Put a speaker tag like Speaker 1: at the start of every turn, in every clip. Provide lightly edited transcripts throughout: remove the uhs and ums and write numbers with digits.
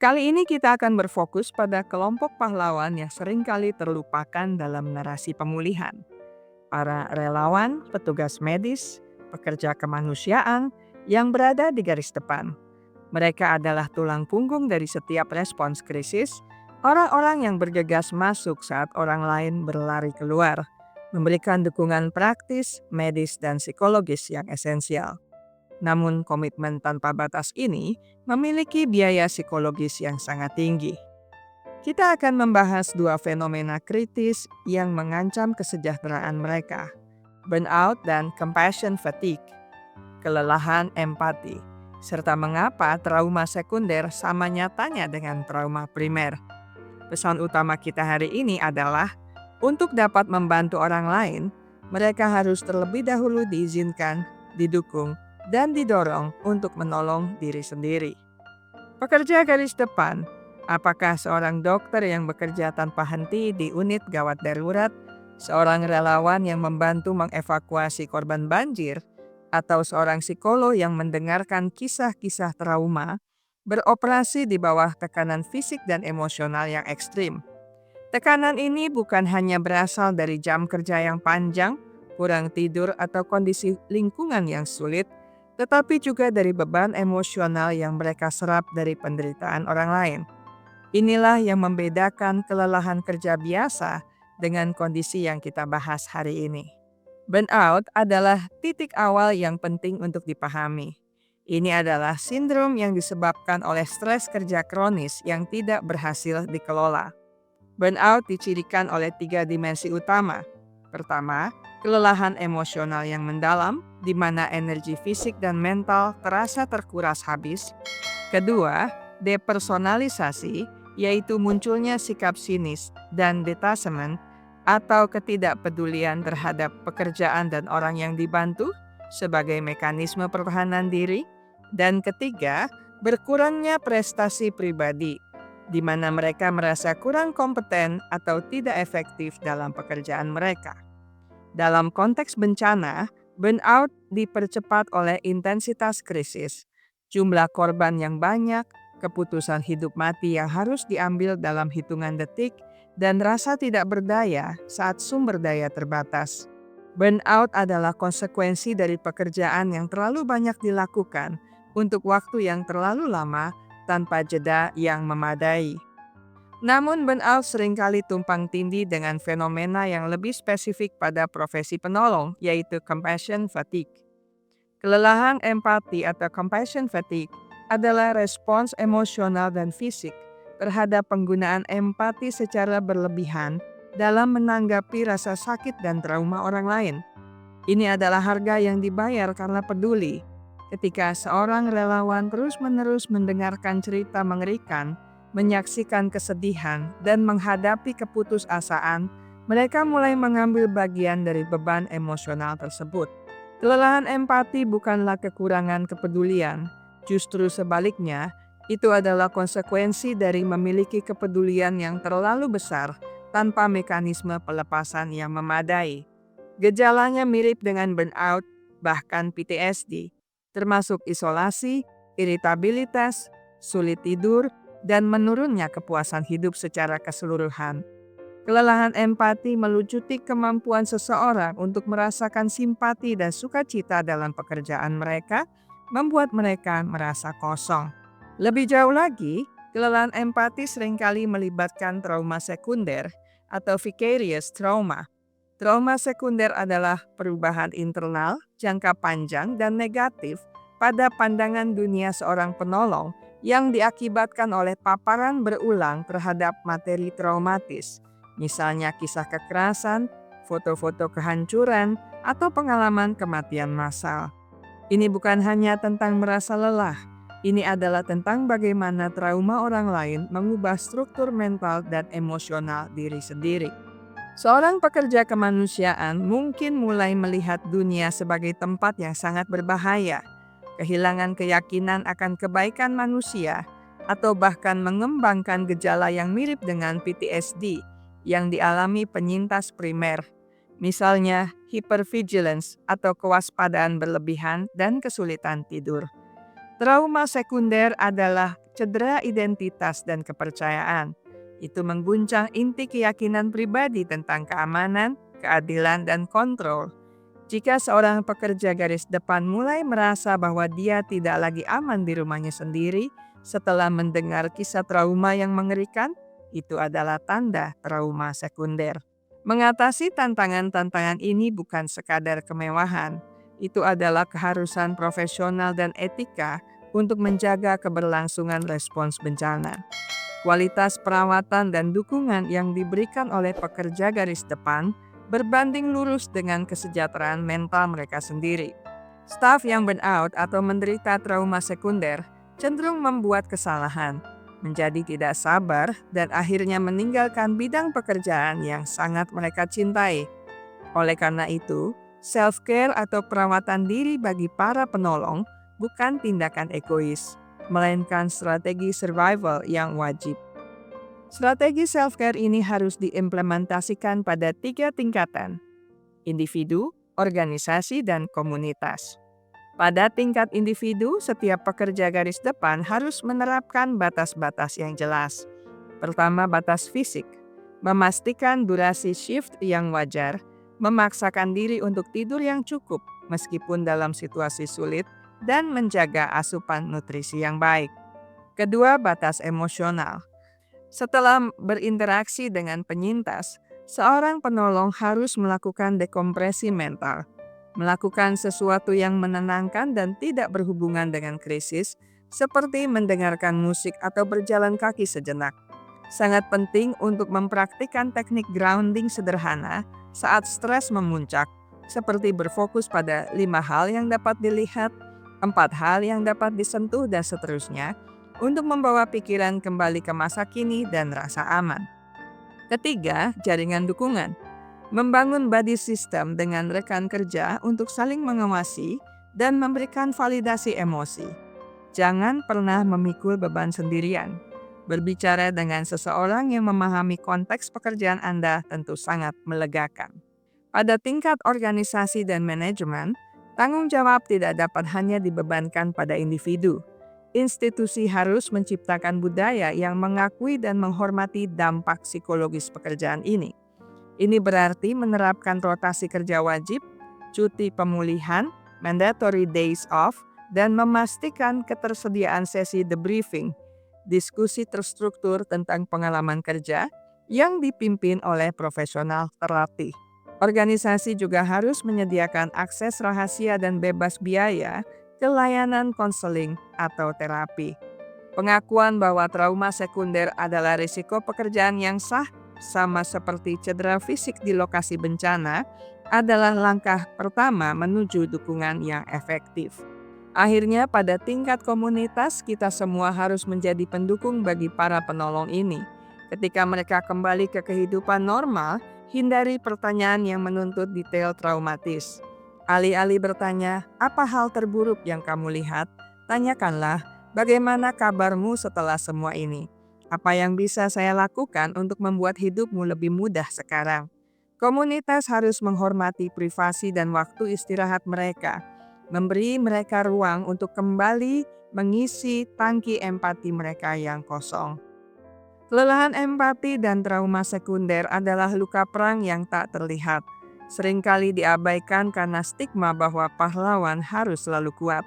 Speaker 1: Kali ini kita akan berfokus pada kelompok pahlawan yang seringkali terlupakan dalam narasi pemulihan. Para relawan, petugas medis, pekerja kemanusiaan yang berada di garis depan. Mereka adalah tulang punggung dari setiap respons krisis, orang-orang yang bergegas masuk saat orang lain berlari keluar, memberikan dukungan praktis, medis, dan psikologis yang esensial. Namun komitmen tanpa batas ini memiliki biaya psikologis yang sangat tinggi. Kita akan membahas dua fenomena kritis yang mengancam kesejahteraan mereka, burnout dan compassion fatigue, kelelahan empati, serta mengapa trauma sekunder sama nyatanya dengan trauma primer. Pesan utama kita hari ini adalah, untuk dapat membantu orang lain, mereka harus terlebih dahulu diizinkan, didukung, dan didorong untuk menolong diri sendiri. Pekerja garis depan, apakah seorang dokter yang bekerja tanpa henti di unit gawat darurat, seorang relawan yang membantu mengevakuasi korban banjir, atau seorang psikolog yang mendengarkan kisah-kisah trauma, beroperasi di bawah tekanan fisik dan emosional yang ekstrim. Tekanan ini bukan hanya berasal dari jam kerja yang panjang, kurang tidur, atau kondisi lingkungan yang sulit, tetapi juga dari beban emosional yang mereka serap dari penderitaan orang lain. Inilah yang membedakan kelelahan kerja biasa dengan kondisi yang kita bahas hari ini. Burnout adalah titik awal yang penting untuk dipahami. Ini adalah sindrom yang disebabkan oleh stres kerja kronis yang tidak berhasil dikelola. Burnout dicirikan oleh 3 dimensi utama. Pertama, kelelahan emosional yang mendalam, di mana energi fisik dan mental terasa terkuras habis. Kedua, depersonalisasi, yaitu munculnya sikap sinis dan detachment atau ketidakpedulian terhadap pekerjaan dan orang yang dibantu sebagai mekanisme pertahanan diri. Dan ketiga, berkurangnya prestasi pribadi, di mana mereka merasa kurang kompeten atau tidak efektif dalam pekerjaan mereka. Dalam konteks bencana, burnout dipercepat oleh intensitas krisis, jumlah korban yang banyak, keputusan hidup mati yang harus diambil dalam hitungan detik, dan rasa tidak berdaya saat sumber daya terbatas. Burnout adalah konsekuensi dari pekerjaan yang terlalu banyak dilakukan untuk waktu yang terlalu lama tanpa jeda yang memadai. Namun burnout seringkali tumpang tindih dengan fenomena yang lebih spesifik pada profesi penolong, yaitu compassion fatigue. Kelelahan empati atau compassion fatigue adalah respons emosional dan fisik terhadap penggunaan empati secara berlebihan dalam menanggapi rasa sakit dan trauma orang lain. Ini adalah harga yang dibayar karena peduli. Ketika seorang relawan terus-menerus mendengarkan cerita mengerikan, menyaksikan kesedihan, dan menghadapi keputusasaan, mereka mulai mengambil bagian dari beban emosional tersebut. Kelelahan empati bukanlah kekurangan kepedulian, justru sebaliknya, itu adalah konsekuensi dari memiliki kepedulian yang terlalu besar tanpa mekanisme pelepasan yang memadai. Gejalanya mirip dengan burnout, bahkan PTSD, termasuk isolasi, iritabilitas, sulit tidur, dan menurunnya kepuasan hidup secara keseluruhan. Kelelahan empati melucuti kemampuan seseorang untuk merasakan simpati dan sukacita dalam pekerjaan mereka, membuat mereka merasa kosong. Lebih jauh lagi, kelelahan empati seringkali melibatkan trauma sekunder atau vicarious trauma. Trauma sekunder adalah perubahan internal, jangka panjang, dan negatif pada pandangan dunia seorang penolong yang diakibatkan oleh paparan berulang terhadap materi traumatis, misalnya kisah kekerasan, foto-foto kehancuran, atau pengalaman kematian massal. Ini bukan hanya tentang merasa lelah, ini adalah tentang bagaimana trauma orang lain mengubah struktur mental dan emosional diri sendiri. Seorang pekerja kemanusiaan mungkin mulai melihat dunia sebagai tempat yang sangat berbahaya, kehilangan keyakinan akan kebaikan manusia, atau bahkan mengembangkan gejala yang mirip dengan PTSD yang dialami penyintas primer, misalnya hypervigilance atau kewaspadaan berlebihan dan kesulitan tidur. Trauma sekunder adalah cedera identitas dan kepercayaan. Itu mengguncang inti keyakinan pribadi tentang keamanan, keadilan, dan kontrol. Jika seorang pekerja garis depan mulai merasa bahwa dia tidak lagi aman di rumahnya sendiri setelah mendengar kisah trauma yang mengerikan, itu adalah tanda trauma sekunder. Mengatasi tantangan-tantangan ini bukan sekadar kemewahan, itu adalah keharusan profesional dan etika untuk menjaga keberlangsungan respons bencana. Kualitas perawatan dan dukungan yang diberikan oleh pekerja garis depan berbanding lurus dengan kesejahteraan mental mereka sendiri. Staf yang burnout atau menderita trauma sekunder cenderung membuat kesalahan, menjadi tidak sabar, dan akhirnya meninggalkan bidang pekerjaan yang sangat mereka cintai. Oleh karena itu, self-care atau perawatan diri bagi para penolong bukan tindakan egois, melainkan strategi survival yang wajib. Strategi self-care ini harus diimplementasikan pada 3 tingkatan: individu, organisasi, dan komunitas. Pada tingkat individu, setiap pekerja garis depan harus menerapkan batas-batas yang jelas. Pertama, batas fisik. Memastikan durasi shift yang wajar, memaksakan diri untuk tidur yang cukup meskipun dalam situasi sulit, dan menjaga asupan nutrisi yang baik. Kedua, batas emosional. Setelah berinteraksi dengan penyintas, seorang penolong harus melakukan dekompresi mental, melakukan sesuatu yang menenangkan dan tidak berhubungan dengan krisis, seperti mendengarkan musik atau berjalan kaki sejenak. Sangat penting untuk mempraktikkan teknik grounding sederhana saat stres memuncak, seperti berfokus pada 5 hal yang dapat dilihat, 4 hal yang dapat disentuh, dan seterusnya, untuk membawa pikiran kembali ke masa kini dan rasa aman. Ketiga, jaringan dukungan. Membangun body system dengan rekan kerja untuk saling mengawasi dan memberikan validasi emosi. Jangan pernah memikul beban sendirian. Berbicara dengan seseorang yang memahami konteks pekerjaan Anda tentu sangat melegakan. Pada tingkat organisasi dan manajemen, tanggung jawab tidak dapat hanya dibebankan pada individu. Institusi harus menciptakan budaya yang mengakui dan menghormati dampak psikologis pekerjaan ini. Ini berarti menerapkan rotasi kerja wajib, cuti pemulihan, mandatory days off, dan memastikan ketersediaan sesi debriefing, diskusi terstruktur tentang pengalaman kerja yang dipimpin oleh profesional terlatih. Organisasi juga harus menyediakan akses rahasia dan bebas biaya ke layanan konseling atau terapi. Pengakuan bahwa trauma sekunder adalah risiko pekerjaan yang sah, sama seperti cedera fisik di lokasi bencana, adalah langkah pertama menuju dukungan yang efektif. Akhirnya, pada tingkat komunitas, kita semua harus menjadi pendukung bagi para penolong ini. Ketika mereka kembali ke kehidupan normal, hindari pertanyaan yang menuntut detail traumatis. Alih-alih bertanya, "Apa hal terburuk yang kamu lihat?" tanyakanlah, "Bagaimana kabarmu setelah semua ini? Apa yang bisa saya lakukan untuk membuat hidupmu lebih mudah sekarang?" Komunitas harus menghormati privasi dan waktu istirahat mereka, memberi mereka ruang untuk kembali mengisi tangki empati mereka yang kosong. Kelelahan empati dan trauma sekunder adalah luka perang yang tak terlihat. Seringkali diabaikan karena stigma bahwa pahlawan harus selalu kuat.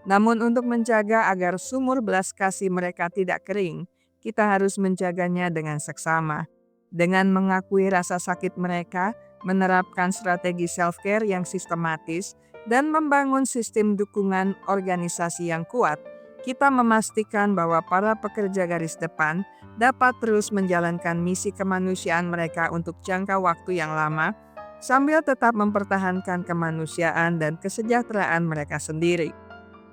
Speaker 1: Namun untuk menjaga agar sumur belas kasih mereka tidak kering, kita harus menjaganya dengan seksama. Dengan mengakui rasa sakit mereka, menerapkan strategi self-care yang sistematis, dan membangun sistem dukungan organisasi yang kuat, kita memastikan bahwa para pekerja garis depan dapat terus menjalankan misi kemanusiaan mereka untuk jangka waktu yang lama, sambil tetap mempertahankan kemanusiaan dan kesejahteraan mereka sendiri.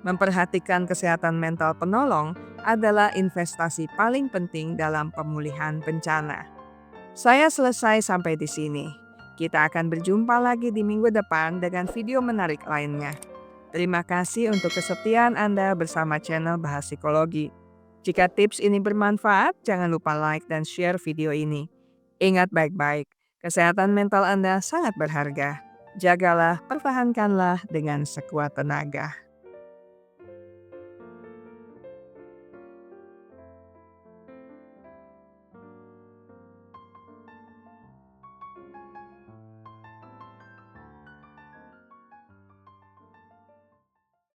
Speaker 1: Memperhatikan kesehatan mental penolong adalah investasi paling penting dalam pemulihan bencana. Saya selesai sampai di sini. Kita akan berjumpa lagi di minggu depan dengan video menarik lainnya. Terima kasih untuk kesetiaan Anda bersama channel Bahas Psikologi. Jika tips ini bermanfaat, jangan lupa like dan share video ini. Ingat baik-baik, kesehatan mental Anda sangat berharga. Jagalah, pertahankanlah dengan sekuat tenaga.